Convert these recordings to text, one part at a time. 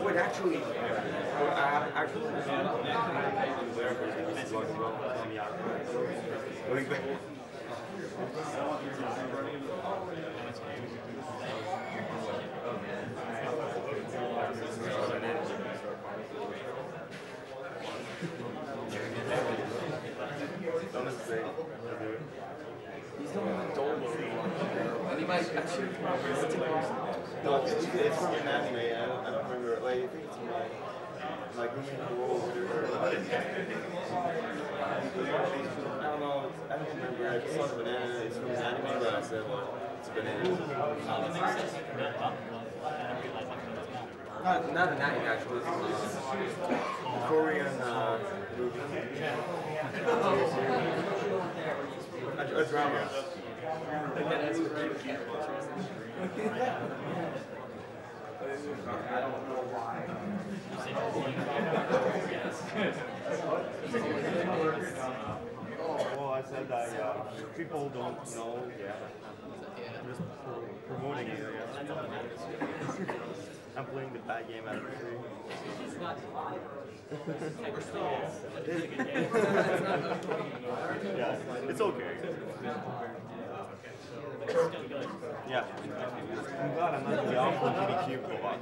Wait, actually, He's the one with Dolo. And he might actually no, it's from an anime. I don't remember. Like, I think it's my Green World or I don't know. I don't remember. I just saw the banana. It's from an anime, but I said, well, it's a banana. not an anime actually. Korean movie. A drama. I don't know why. Well, I said that people don't know. Just promoting it. I'm playing the bad game out of 3. Yeah, it's okay. Yeah. I'm glad I'm not the awful GBQ co-op.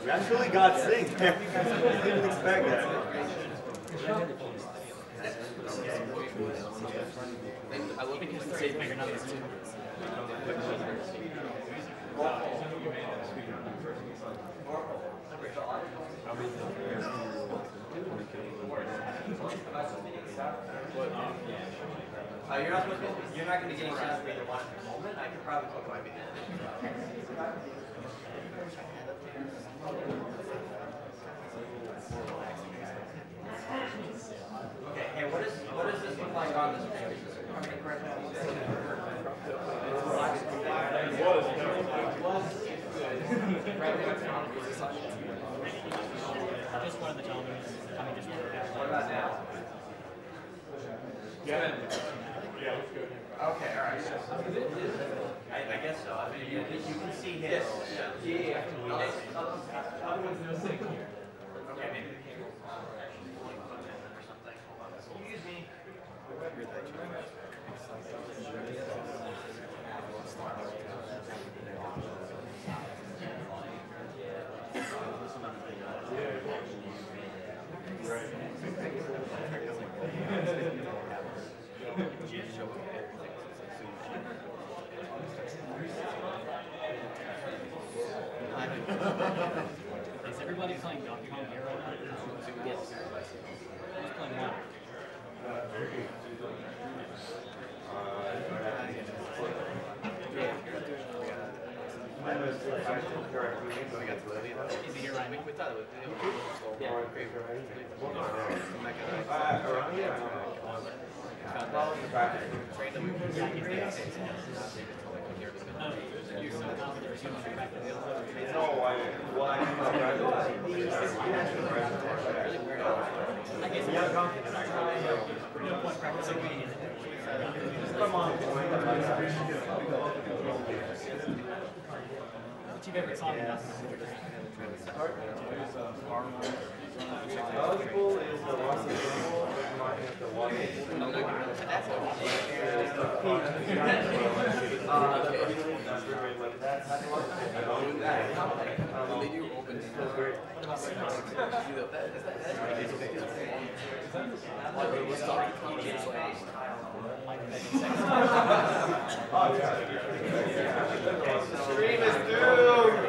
We actually got synced. Didn't expect that. I love it because they figure out this too. You're not going to get any shots for either one at the moment. I could probably put my behind. Okay, hey, what does this look like on this page? Just one of the telemeters. I mean, just one. What about now? Yeah. Yeah, it's good. Okay, all right. I guess so. I mean, you can see his. Yeah. Okay, maybe the cable actually pulling on it or something. Hold on. Excuse me. Is everybody playing Donkey Kong here right now? Yes. Who's playing what? Is he here rhyming? We thought it was What's your favorite song in that? Eligible is the loss of symbol, mine is the water. They do open. Stream is doomed!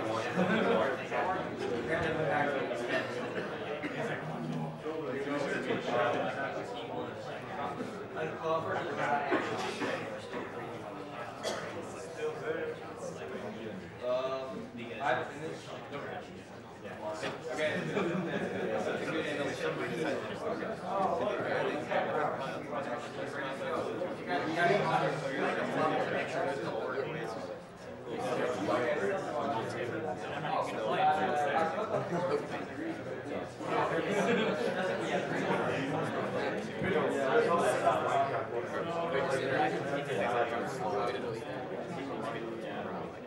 I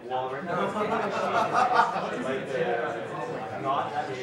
Well, right now, like not having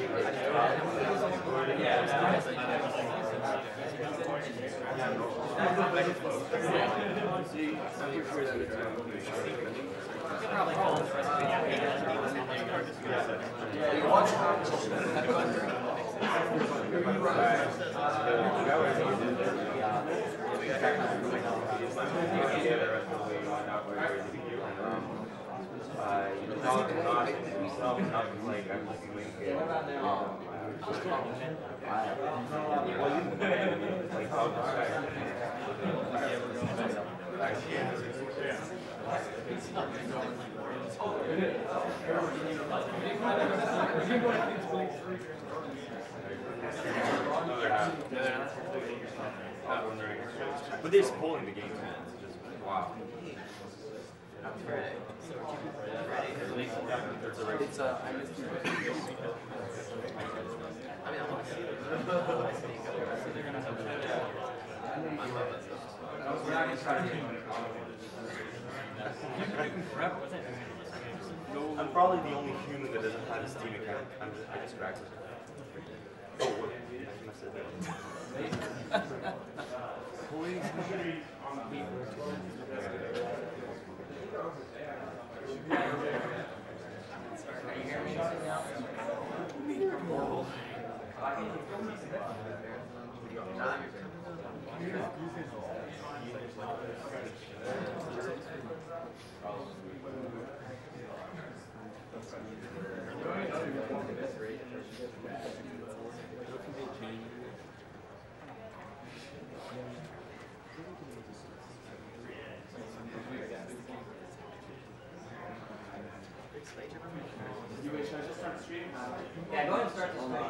But they're just pulling the game, man. It's just wow. It's iMysty. I'm probably the only human that doesn't have a Steam account. I just cracked it. Oh, what? I must have done. Yeah, go ahead and start this way.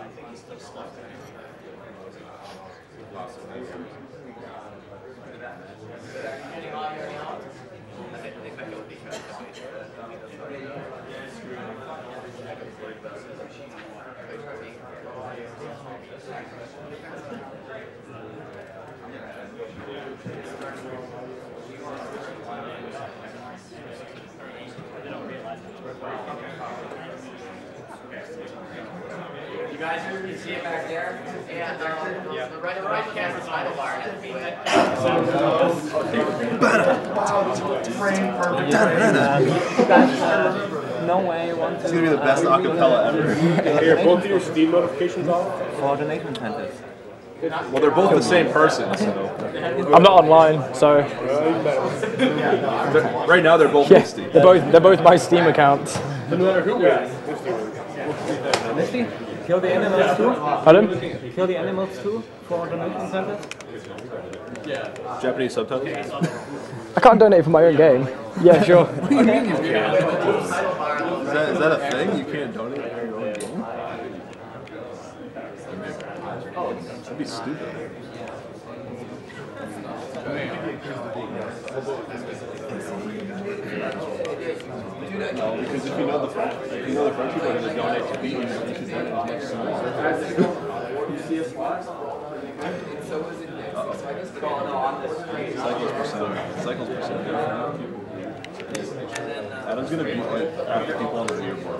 You guys can see it back there, and the right camera title bar has to be No way, one, two. It's gonna be the best acapella ever. Hey, are both of your Steam notifications off? Coordination contest. Well, they're both the same person, so. I'm not online, so Right now, they're both yeah, Misty. they're both my Steam accounts. No matter who wins. Misty, kill the animals too? Pardon? Kill the animals too for donation contest? Japanese subtitles? I can't donate for my own game. Yeah, sure. What do you mean you can't? Is that a thing? You can't donate for your own game? That'd be stupid. No, because if you know the French people are going to donate to beat you, you should donate as much as Cycles percent. Adam's gonna beat like half the people on the leaderboard.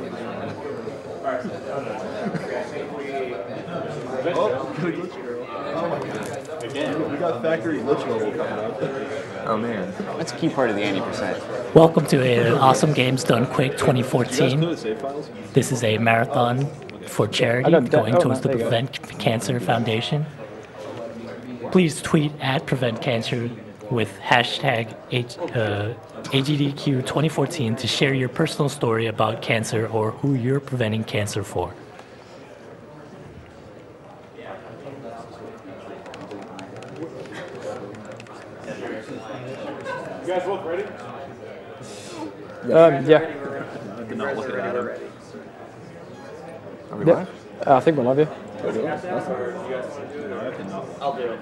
Oh, good glitch girl. Again, we got factory glitch level coming up. Oh man, that's a key part of the 80%. Welcome to an Awesome Games Done Quick 2014. Go to save files. This is a marathon for charity going towards the Prevent Cancer Foundation. Please tweet at Prevent Cancer with hashtag AGDQ 2014 to share your personal story about cancer or who you're preventing cancer for. You guys both ready? Yeah. and not look at Adam. Are we Yep. live? I think we'll love you. I'll do it.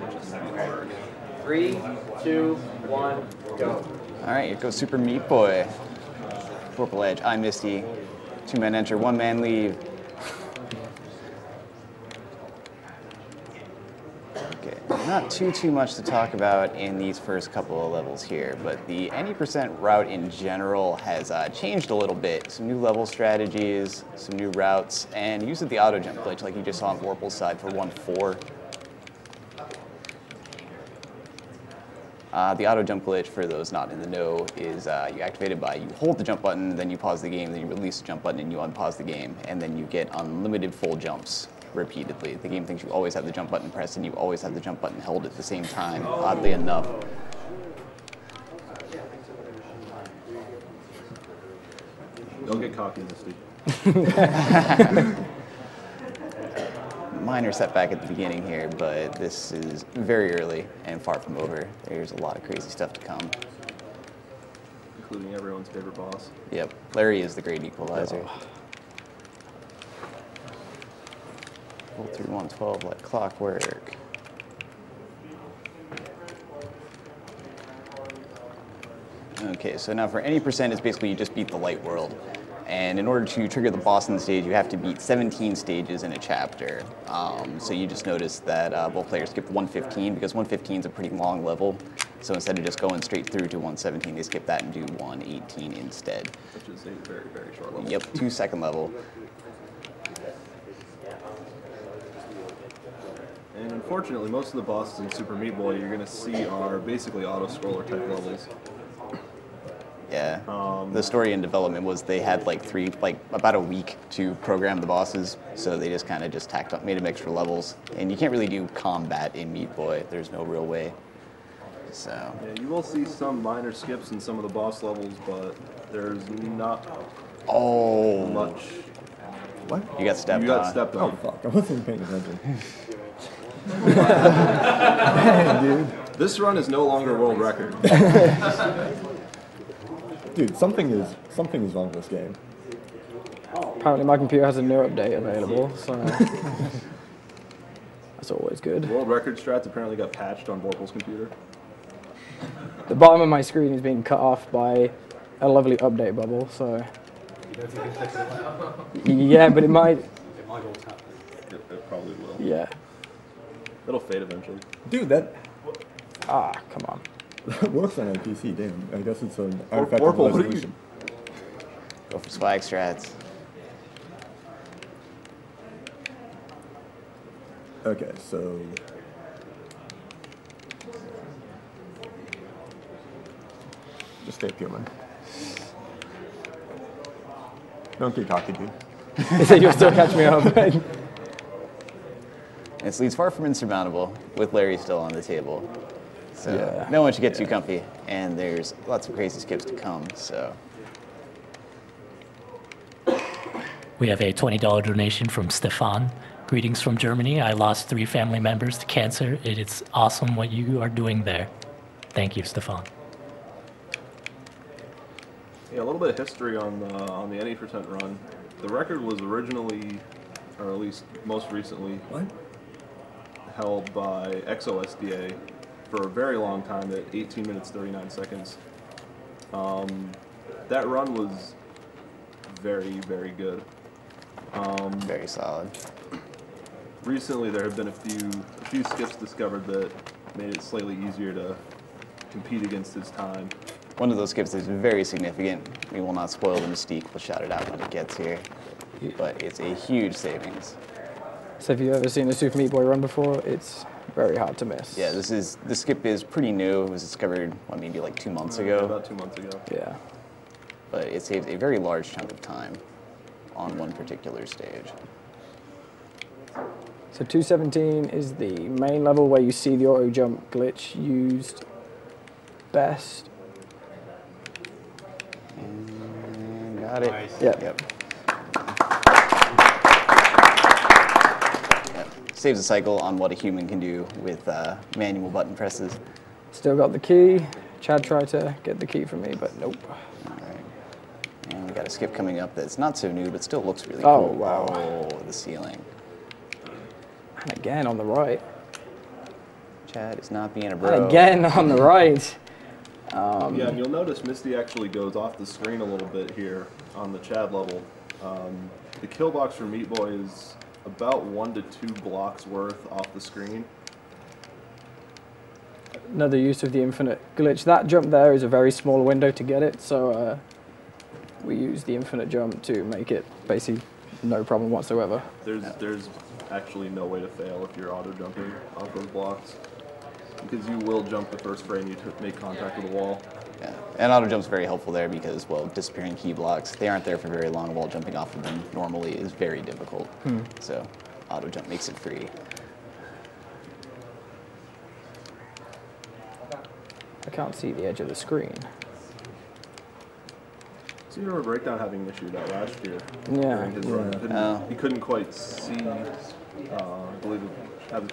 3, 2, 1, go. All right, here goes Super Meat Boy. VorpalEdge, iMysty. 2-man enter, 1-man leave. Okay, not too much to talk about in these first couple of levels here, but the any percent route in general has changed a little bit. Some new level strategies, some new routes, and use of the auto jump glitch like you just saw on Vorpal's side for 1-4. The auto jump glitch, for those not in the know, is you activate it by you hold the jump button, then you pause the game, then you release the jump button and you unpause the game, and then you get unlimited full jumps repeatedly. The game thinks you always have the jump button pressed and you always have the jump button held at the same time, oddly enough. Don't get cocky, Misty. Minor setback at the beginning here, but this is very early and far from over. There's a lot of crazy stuff to come. Including everyone's favorite boss. Yep, Larry is the great equalizer. Pull through 112 like clockwork. Okay, so now for any percent, it's basically you just beat the light world. And in order to trigger the boss in the stage, you have to beat 17 stages in a chapter. So you just noticed that both players skipped 115 because 115 is a pretty long level. So instead of just going straight through to 117, they skip that and do 118 instead. Which is a very, very short level. Yep, 2-second level. And unfortunately, most of the bosses in Super Meat Boy you're going to see are basically auto-scroller type levels. Yeah. The story and development was they had about a week to program the bosses, so they just kind of tacked up, made them extra levels. And you can't really do combat in Meat Boy. There's no real way. So. Yeah, you will see some minor skips in some of the boss levels, but there's not much. What? You got stepped on. You got stepped on. Oh, fuck. I wasn't paying attention. Dude. This run is no longer world record. Dude, something is wrong with this game. Apparently my computer has a new update available, so that's always good. World record strats apparently got patched on Vorpal's computer. The bottom of my screen is being cut off by a lovely update bubble, so yeah, but it might. It probably will. Yeah. It'll fade eventually. Dude, that come on. works on a PC. Damn, I guess it's an Vorpal, artifact of what are you? resolution. Go for swag strats. Okay, so just stay pure, man. Don't get cocky, dude. He said you'll still catch me up. This leads far from insurmountable, with Larry still on the table. So Yeah. no one should get too comfy, and there's lots of crazy skips to come, so. We have a $20 donation from Stefan. Greetings from Germany. I lost 3 family members to cancer. It is awesome what you are doing there. Thank you, Stefan. Yeah, a little bit of history on the any percent run. The record was originally, or at least most recently, held by XOSDA for a very long time at 18 minutes 39 seconds. That run was very, very good. Very solid. Recently, there have been a few skips discovered that made it slightly easier to compete against his time. One of those skips is very significant. We will not spoil the mystique. We'll shout it out when it gets here. But it's a huge savings. So if you've ever seen a Super Meat Boy run before, it's very hard to miss. Yeah, this skip is pretty new. It was discovered, maybe like 2 months ago. About 2 months ago. Yeah. But it saves a very large chunk of time on one particular stage. So 217 is the main level where you see the auto jump glitch used best. And got it. Nice. Yep. Yep. Saves a cycle on what a human can do with manual button presses. Still got the key. Chad tried to get the key from me, but nope. All right. And we got got a skip coming up that's not so new, but still looks really Oh, cool. wow. Oh, the ceiling. And again on the right. Chad is not being a bro. And again on the right. Yeah, and you'll notice Misty actually goes off the screen a little bit here on the Chad level. The kill box for Meat Boy is about 1 to 2 blocks worth off the screen. Another use of the infinite glitch. That jump there is a very small window to get it, so we use the infinite jump to make it basically no problem whatsoever. There's actually no way to fail if you're auto jumping off those blocks, because you will jump the first frame you make contact with the wall. Yeah, and auto jump's very helpful there because, well, disappearing key blocks, they aren't there for very long, while jumping off of them normally is very difficult. So auto jump makes it free. I can't see the edge of the screen. So you remember Breakdown having an issue that last year Yeah. during his run. He couldn't quite see, I believe,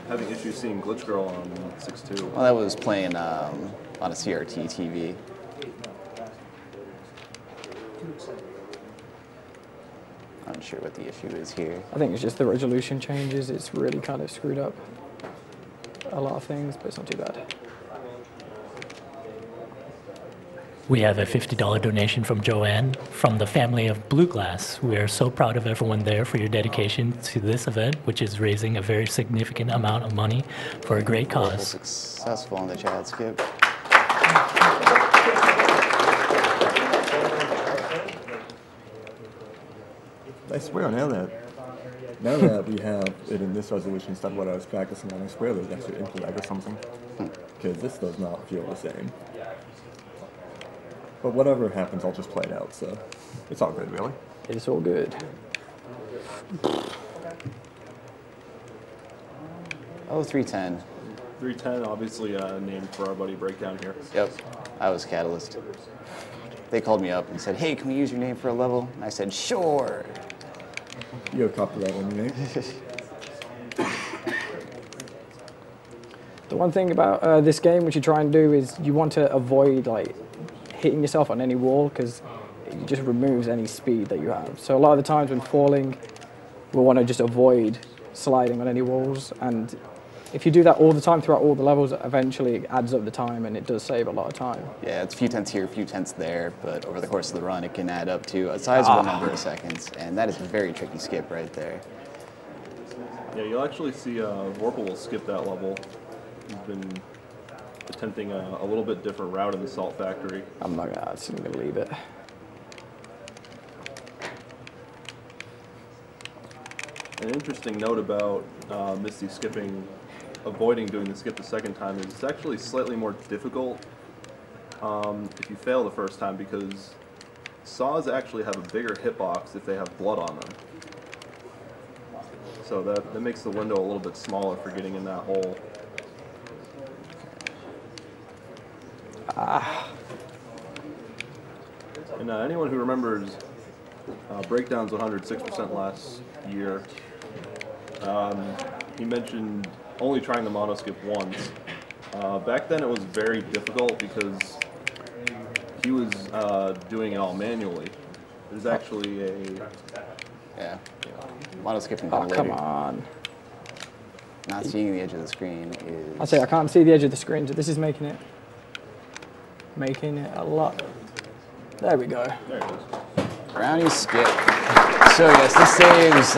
having issues seeing Glitch Girl on 6.2. Well, that was playing on a CRT TV. I'm not sure what the issue is here. I think it's just the resolution changes. It's really kind of screwed up a lot of things, but it's not too bad. We have a $50 donation from Joanne from the family of Blue Glass. We are so proud of everyone there for your dedication to this event, which is raising a very significant amount of money for a great cause. Successful on the Chad skip. I swear now that we have it in this resolution instead of what I was practicing on, I swear there's extra input lag or something. Because this does not feel the same. But whatever happens, I'll just play it out, so it's all good, really. It's all good. Oh, 310. 310, obviously named for our buddy Breakdown here. Yep, I was Catalyst. They called me up and said, hey, can we use your name for a level? And I said, sure. You gotta copy that one, Nate. The one thing about this game, which you try and do, is you want to avoid like hitting yourself on any wall, because it just removes any speed that you have. So a lot of the times when falling, we'll want to just avoid sliding on any walls, and if you do that all the time throughout all the levels, eventually it adds up the time, and it does save a lot of time. Yeah, it's a few tenths here, a few tenths there, but over the course of the run, it can add up to a sizable number of seconds, and that is a very tricky skip right there. Yeah, you'll actually see Vorpal will skip that level. He's been attempting a little bit different route in the Salt Factory. I'm not gonna leave it. An interesting note about Misty avoiding doing the skip the second time is it's actually slightly more difficult if you fail the first time, because saws actually have a bigger hitbox if they have blood on them. So that makes the window a little bit smaller for getting in that hole. And anyone who remembers Breakdown's 106% last year, he mentioned only trying the mono skip once. Back then it was very difficult because he was doing it all manually. There's actually a... Yeah, mono skipping Oh, later. come on. Not seeing the edge of the screen is... I say I can't see the edge of the screen, so this is making it a lot. There we go. There it is. Brownie skip. So yes, this saves,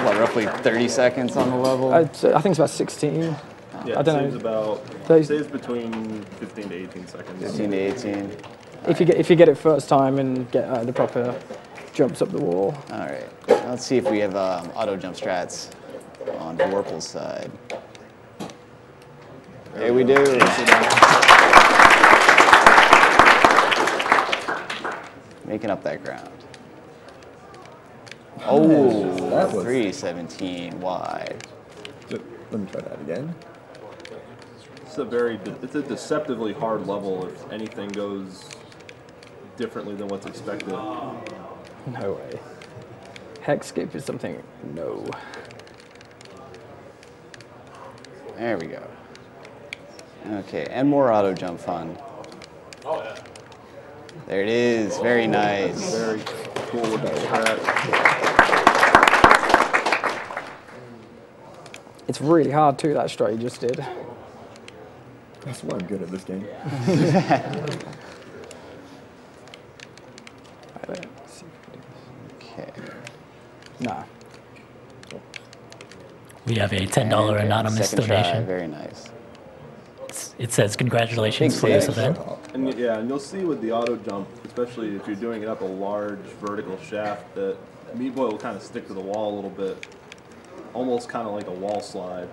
what, roughly 30 seconds on the level? I think it's about 16. Yeah, I it don't saves know. about saves between 15 to 18 seconds. 15 to 18. If you get it first time and get the proper jumps up the wall. All right, let's see if we have auto jump strats on Vorpal's side. Here we do. Making up that ground. Oh, That was- 317 wide. Let me try that again. It's a deceptively hard level if anything goes differently than what's expected. No way. Hex skip is something. No. There we go. Okay, and more auto jump fun. There it is. Very nice. Very cool with that strat. It's really hard too, that strat you just did. That's why I'm good at this game. Okay. Nah. We have a $10 anonymous Second try, donation. very nice. It says congratulations Big for this save. event. And yeah, and you'll see with the auto jump, especially if you're doing it up a large vertical shaft, that Meat Boy will kind of stick to the wall a little bit, almost kind of like a wall slide.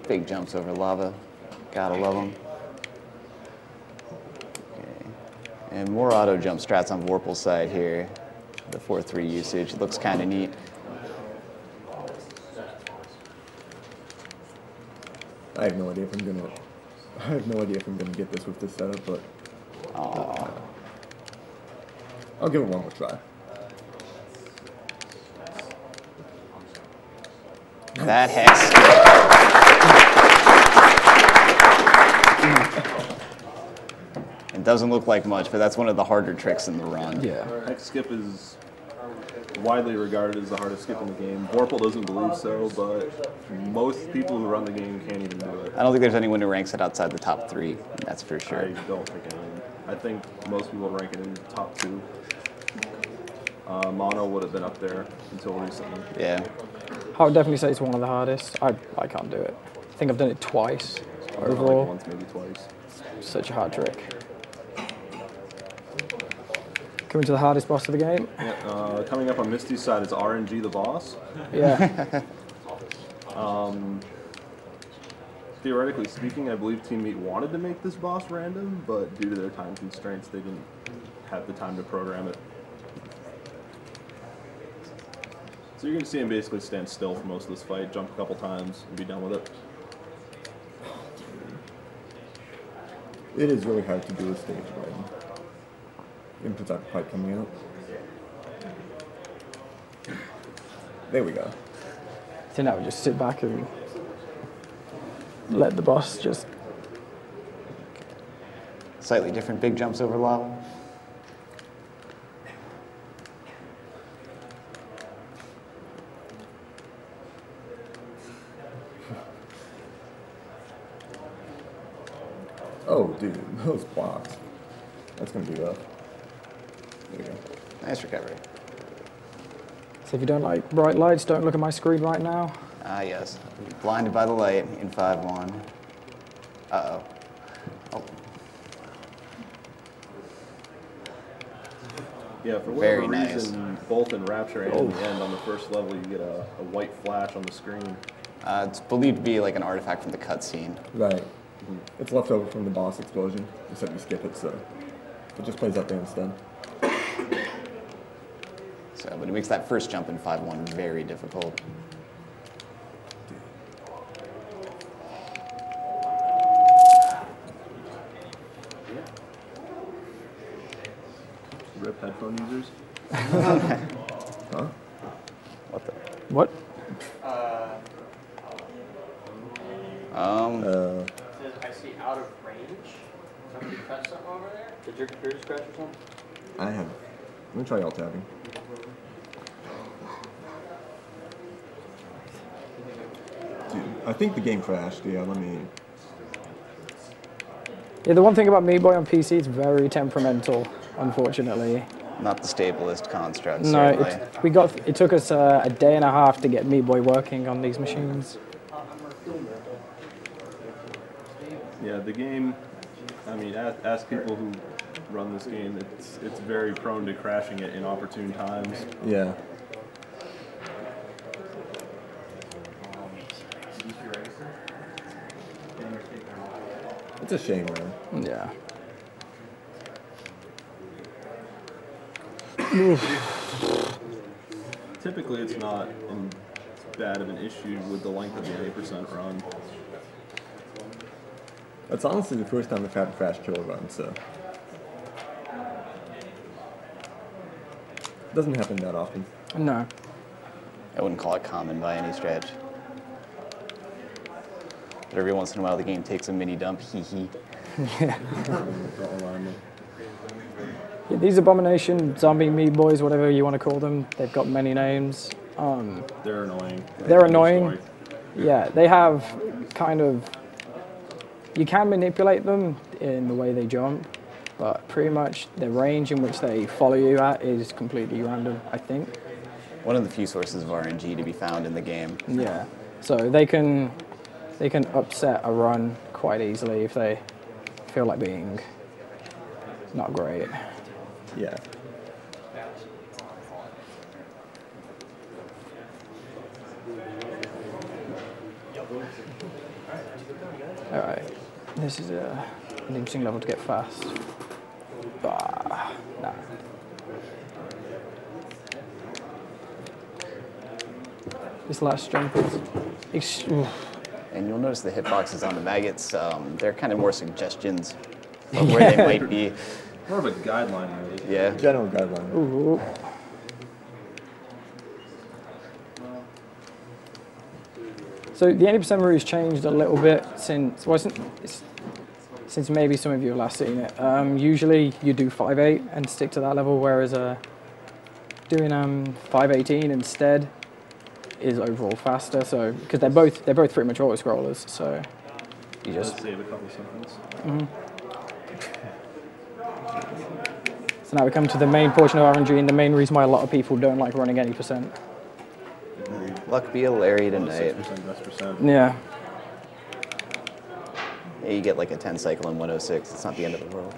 Big jumps over lava. Gotta love them. Okay. And more auto jump strats on Vorpal's side here. The 4-3 usage. It looks kind of neat. I have no idea if I'm gonna. I have no idea if I'm gonna get this with this setup, but I'll give it one more try. That hex. It doesn't look like much, but that's one of the harder tricks in the run. Yeah. Hex skip is widely regarded as the hardest skip in the game. Vorpal doesn't believe so, but most people who run the game can't even do it. I don't think there's anyone who ranks it outside the top 3. That's for sure. I don't think anyone. I think most people rank it in the top 2. Mono would have been up there until recently. Yeah. I would definitely say it's one of the hardest. I can't do it. I think I've done it twice overall. Like once, maybe twice. Such a hard trick. Coming to the hardest boss of the game. Yeah, coming up on Misty's side is RNG the boss. Yeah. Theoretically speaking, I believe Team Meat wanted to make this boss random, but due to their time constraints, they didn't have the time to program it. So you're going to see him basically stand still for most of this fight, jump a couple times, and be done with it. It is really hard to do a stage run. Input that pipe coming out. There we go. So now we just sit back and let the boss just. Slightly different big jumps over lava. Oh, dude, those blocks. That's gonna be rough. There we go. Nice recovery. So if you don't like bright lights, don't look at my screen right now. Ah, yes. Blinded by the light in 5-1. Uh-oh. Oh. Yeah, for whatever Very nice. reason, both in Rapture and in the end, on the first level, you get a white flash on the screen. It's believed to be like an artifact from the cutscene. Right. It's left over from the boss explosion, except you skip it, so it just plays out there instead. So, but it makes that first jump in 5-1 very difficult. Rip headphone users. Huh? What the? What? I see out of range. Somebody pressed something over there? Did your computer crash or something? I have. Let me try alt tabbing. Dude, I think the game crashed. Yeah, let me. Yeah, the one thing about Meat Boy on PC, it's very temperamental, unfortunately. Not the stablest construct, No, certainly. it took us a day and a half to get Meat Boy working on these machines. Yeah, the game, I mean, ask people who run this game, it's very prone to crashing at inopportune times. Yeah. It's a shame, man. Yeah. Typically, it's not bad of an issue with the length of the 80% run. That's honestly the first time I've had a crash kill run, so. Doesn't happen that often. No. I wouldn't call it common by any stretch. But every once in a while the game takes a mini dump, hee hee. Yeah, these Abomination, Zombie Meat Boys, whatever you want to call them, they've got many names. They're annoying. They're annoying. Yeah, they have kind of... You can manipulate them in the way they jump, but pretty much the range in which they follow you at is completely random, I think. One of the few sources of RNG to be found in the game. Yeah, so they can upset a run quite easily if they feel like being not great. Yeah. All right, this is an interesting level to get fast. Nah. This last jump is... And you'll notice the hitboxes on the maggots, they're kind of more suggestions of where they might be. More of a guideline, really. Yeah. General guideline. Ooh. So the 80% rule has changed a little bit since maybe some of you have last seen it. Usually you do 5.8 and stick to that level, whereas doing 5.18 instead is overall faster. So because they're both pretty much auto scrollers, so you just save a couple seconds. Mm-hmm. So now we come to the main portion of RNG and the main reason why a lot of people don't like running 80%. Luck be a Larry tonight. 6%. Yeah. Yeah, you get like a 10 cycle in 106. It's not the end of the world.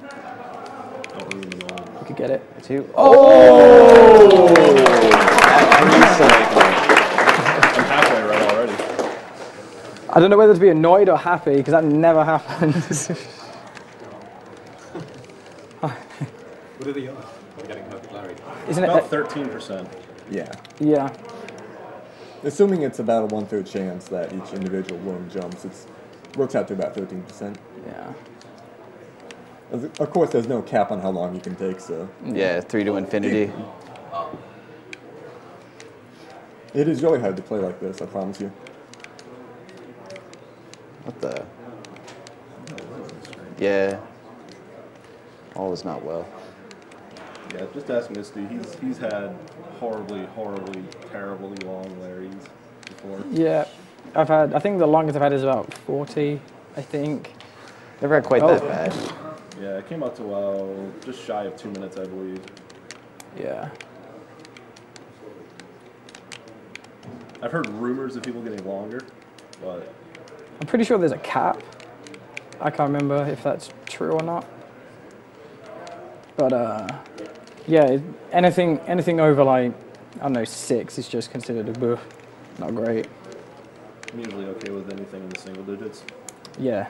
Don't ruin them all. You could get it. Two. Oh! I'm halfway right already. I don't know whether to be annoyed or happy because that never happens. What are the odds of getting perfect Larry? Isn't it? About 13%. Yeah. Yeah. Assuming it's about a 1/3 chance that each individual worm jumps, it works out to about 13%. Yeah. Of course, there's no cap on how long you can take, so... Yeah, 3 to infinity. It is really hard to play like this, I promise you. What the? Yeah. All is not well. Yeah, just ask Misty. He's had horribly, terribly long Larrys before. Yeah. I think the longest I've had is about 40, I think. Never had quite that bad. Yeah, it came up to just shy of 2 minutes, I believe. Yeah. I've heard rumors of people getting longer, but I'm pretty sure there's a cap. I can't remember if that's true or not. But yeah, anything over like, I don't know, 6 is just considered a boof. Not great. I'm usually okay with anything in the single digits. Yeah.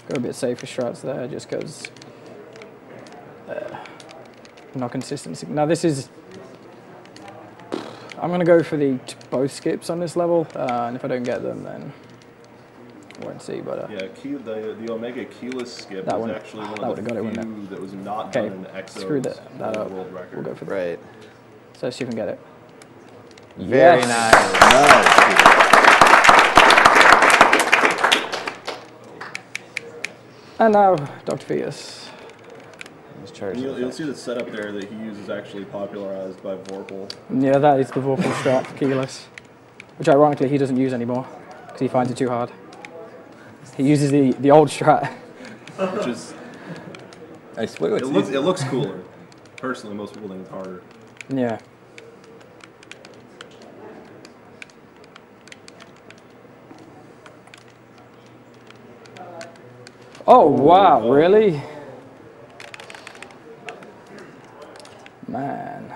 Go a bit safer strats there just because not consistency. Now this is, I'm going to go for both skips on this level, and if I don't get them then I won't see, but... yeah, the Omega keyless skip that was one, actually one that of would have got it, the wouldn't few it? that was not Okay, done in Exos screw that up. world record. We'll go for that. Right. So let's see if we can get it. Very Yes. nice. And now, Dr. Fetus. You'll see the setup there that he uses actually popularized by Vorpal. Yeah, that is the Vorpal strat for keyless, which ironically he doesn't use anymore because he finds it too hard. He uses the old strat. Which is... I swear it looks cooler. Personally, most people think it's harder. Yeah. Oh, wow, really? Man,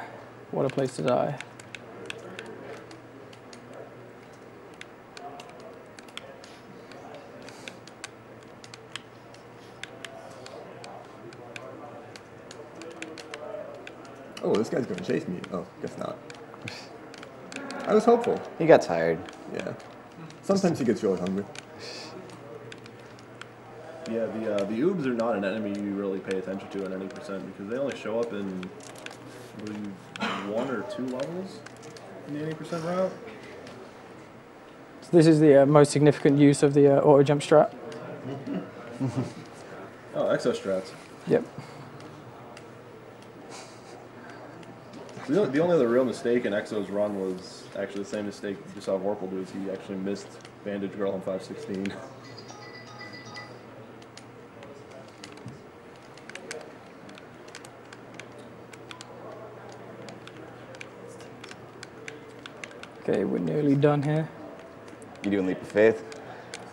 what a place to die. Oh, this guy's gonna chase me. Oh, guess not. I was hopeful. He got tired. Yeah. Sometimes he gets really hungry. Yeah, the oobs are not an enemy you really pay attention to in any percent because they only show up in, I believe, 1 or 2 levels in the 80% route. So this is the most significant use of the auto jump strat. Oh, exo strats. Yep. The only other real mistake in Exo's run was actually the same mistake you saw Vorpal do, is he actually missed Bandage Girl on 516. Okay, we're nearly done here. You doing Leap of Faith?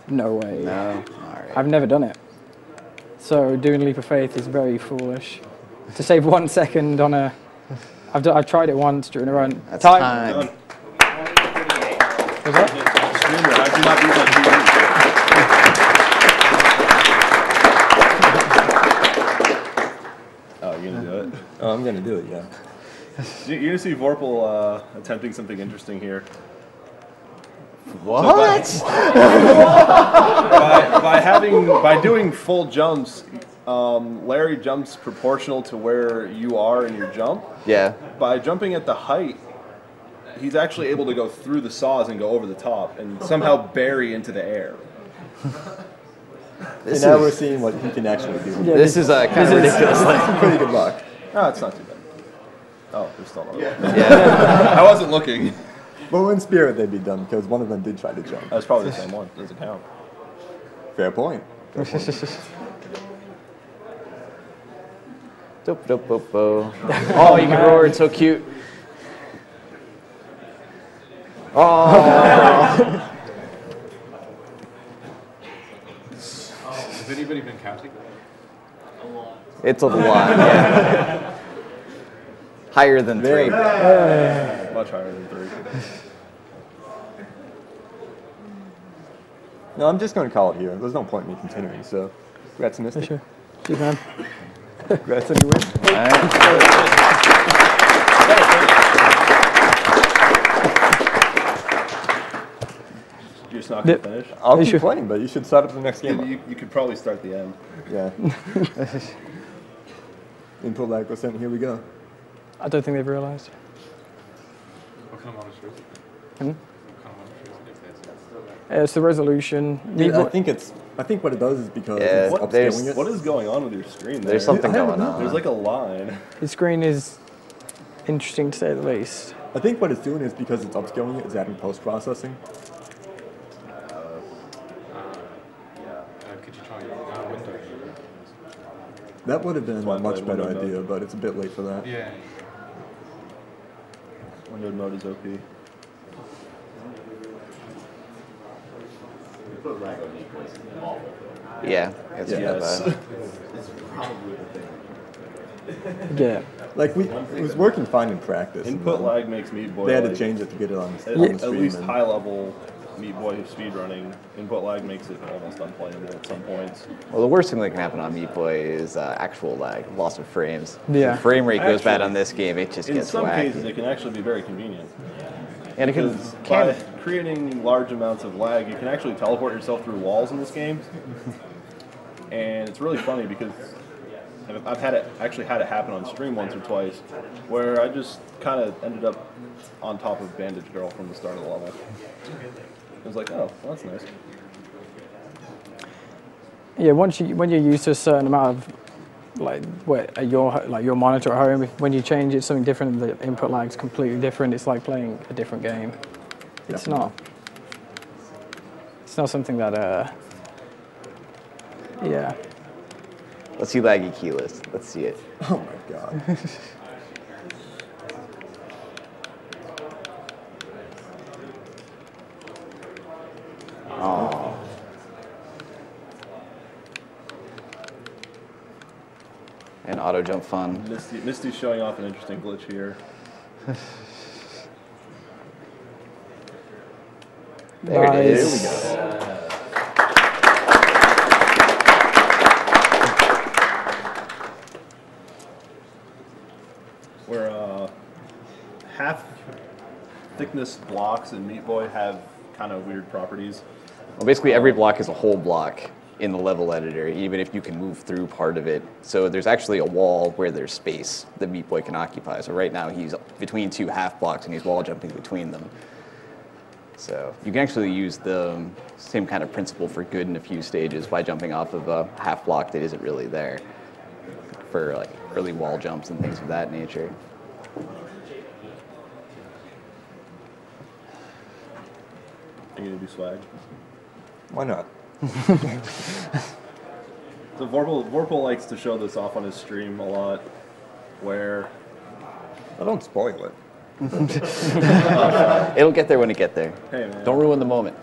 No way. No? Alright. I've never done it. So doing Leap of Faith is very foolish. To save 1 second on a... I've tried it once during a run. That's time. Was that? Streamer, I do not beat that. Oh, you're gonna do it? Oh, I'm gonna do it, yeah. You're gonna see Vorpal attempting something interesting here. What? So by doing full jumps, Larry jumps proportional to where you are in your jump. Yeah. By jumping at the height, he's actually able to go through the saws and go over the top and somehow bury into the air. And now we're seeing what he can actually do. Yeah, This is kind of ridiculous. Pretty good luck. Oh, it's not too bad. Oh, there's still another one. Yeah. I wasn't looking. But in spirit, they'd be done because one of them did try to jump. That was probably the same one. Doesn't count. Fair point. Dope, dope, dope, oh, you can roar, it's so cute. Oh. Has anybody been counting? It's a lot, yeah. Higher than 3. Much higher than 3. No, I'm just going to call it here. There's no point in me continuing, so congrats to Mystic. Sure. Cheers, man. Congrats on your win. You're just not going to finish? I'll keep playing, but you should start up the next game. You could probably start the end. Yeah. Input lag %, here we go. I don't think they've realised. What kind of monitor is it? Hmm? What kind of monitor is it? It's the resolution. I think what it does is because Yeah, it's upscaling it. What is going on with your screen there? There's something going on. There's like a line. The screen is interesting to say the least. I think what it's doing is because it's upscaling it, it's adding post-processing. Could you try window? That would have been why a I much played better window idea, mode. but it's a bit late for that. Yeah. Windowed mode is OP. Yeah, it's Yes. Yeah. Like, it was working fine in practice. Input lag makes Meat Boy. They had to like, change it to get it on the at stream. least and- high level Meat Boy speedrunning. Input lag makes it almost unplayable at some points. Well, the worst thing that can happen on Meat Boy is actual lag, loss of frames. Yeah. If the frame rate goes bad Actually, on this game, it just In gets some whacked. cases, it can actually be very convenient. And it can, Because by creating large amounts of lag, you can actually teleport yourself through walls in this game. And it's really funny because I've had it happen on stream once or twice, where I just kind of ended up on top of Bandage Girl from the start of the level. I was like, oh, well, that's nice. Yeah, when you're used to a certain amount of your monitor at home, when you change it to something different, the input lag's completely different. It's like playing a different game. It's not something that yeah. let's see laggy keyless. Let's see it. Oh my god. Oh. And auto jump fun. Misty's showing off an interesting glitch here. There it is. There we go. Where half thickness blocks in Meat Boy have kind of weird properties. Well, basically every block is a whole block. in the level editor, even if you can move through part of it. So there's actually a wall where there's space that Meat Boy can occupy. So right now he's between two half blocks and he's wall jumping between them. So you can actually use the same kind of principle for good in a few stages by jumping off of a half block that isn't really there for like early wall jumps and things of that nature. Are you gonna do swag? Why not? So Vorpal likes to show this off on his stream a lot, where I don't spoil it. It'll get there when it gets there. Hey man, Don't ruin the moment.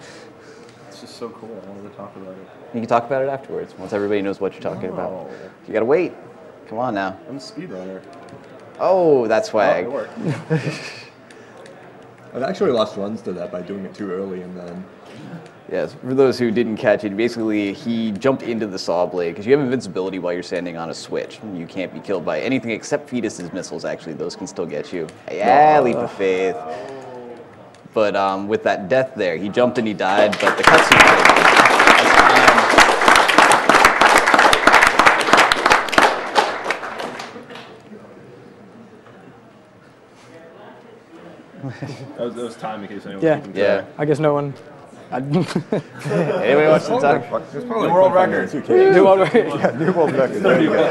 it's just so cool. I wanted to talk about it. You can talk about it afterwards, once everybody knows what you're talking about. No. You gotta wait. Come on now. I'm a speedrunner. Oh, that's swag. Oh, it worked. I've actually lost runs to that by doing it too early and then. Yes, for those who didn't catch it, basically he jumped into the saw blade because you have invincibility while you're standing on a switch. You can't be killed by anything except Fetus's missiles, actually. Those can still get you. Yeah, leap of faith. But with that death there, he jumped and he died, but the cutscene That was time in case anyone was Yeah. keeping Yeah. track. I guess no one. Anybody wants to talk? There's probably New world record. New one, right? Yeah, new world record. There you go.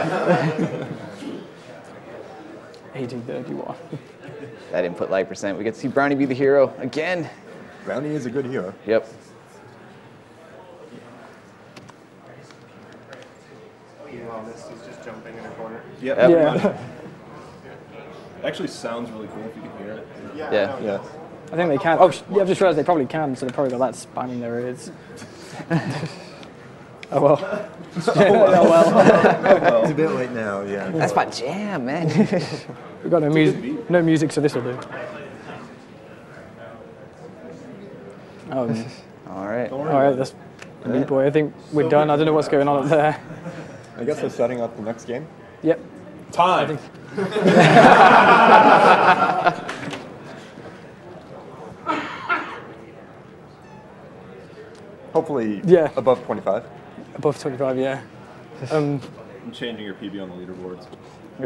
1831. That input lag percent. We get to see Brownie be the hero again. Brownie is a good hero. Yep. Meanwhile, Misty's just jumping in a corner. Yep. Yep. Yeah. Actually sounds really cool if you can hear it. Yeah. Yeah. I think they can. Oh, yeah, I've just realised they probably can, so they probably got that spam in their ears. Oh well. Oh well. It's a bit late now, yeah. That's my jam, man. We've got no music. No music, so this will do. All right. All right, that's Meat Boy. I think we're done. I don't know what's going on up there. I guess we're setting up the next game. Yep. Time. Hopefully Yeah. above 25. Above 25, yeah. I'm changing your PB on the leaderboards.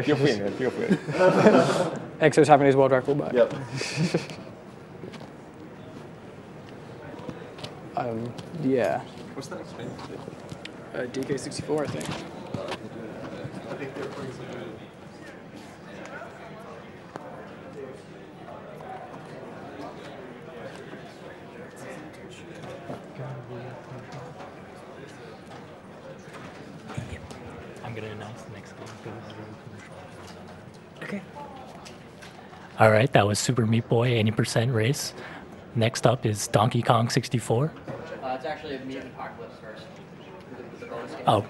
Feel free, man. Feel free. Exo's having his world record back. Yep. Yeah. What's the next game? DK64, I think. I think they're playing some good. I'm going to announce the next game. Okay. All right, that was Super Meat Boy 80% race. Next up is Donkey Kong 64. It's actually a Mutant Apocalypse first. The bonus game. Oh,